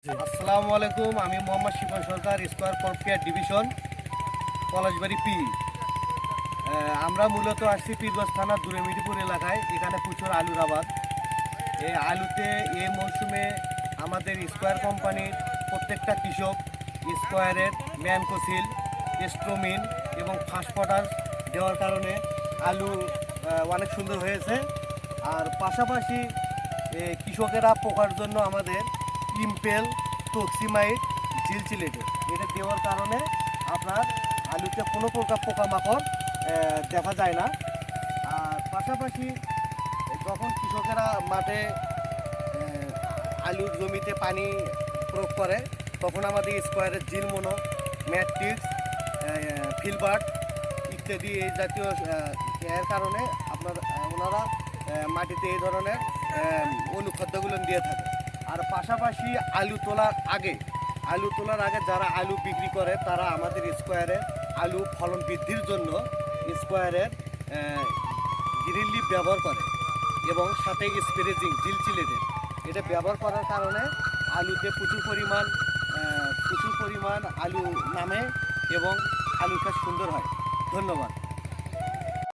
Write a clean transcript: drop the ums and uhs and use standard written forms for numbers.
আসসালামু আলাইকুম। আমি Mohammad Shipon Sarkar, Square crop care division, Palashbari P. আমরা মূলত আসছি পীরগঞ্জ থানার দুরেমিডিপুর এলাকায়। এখানে প্রচুর আলুর আবাদ। এই আলুতে এই মৌসুমে আমাদের স্কোয়ার কোম্পানির প্রত্যেকটা কৃষক স্কোয়ারের ম্যানকোসিল, স্ট্রোমিন এবং ফাস্টফটাস দেওয়ার কারণে আলু অনেক সুন্দর হয়েছে। আর পাশাপাশি কৃষকেরা পোকার জন্য আমাদের ইম্পেল, টক্সিমাইড, জিলচিলেটেড এটা দেওয়ার কারণে আপনার আলুতে কোনো প্রকার পোকামাকড় দেখা যায় না। আর পাশাপাশি যখন কৃষকেরা মাঠে আলুর জমিতে পানি প্রয়োগ করে তখন আমাদের স্কোয়ারের জিলমোনো, ম্যাট্রিক্স, ফিলবার্ট ইত্যাদি এই জাতীয় এর কারণে ওনারা মাটিতে এই ধরনের অনুখাদ্যগুলো দিয়ে থাকে। আর পাশাপাশি আলু তোলার আগে যারা আলু বিক্রি করে তারা আমাদের স্কোয়ারের আলু ফলন বৃদ্ধির জন্য স্কোয়ারের গ্রিন লিফ ব্যবহার করে এবং সাথে স্প্রেজিং জিলচিলেটেড এটা ব্যবহার করার কারণে আলুতে প্রচুর পরিমাণ আলু নামে এবং আলুটা সুন্দর হয়। ধন্যবাদ।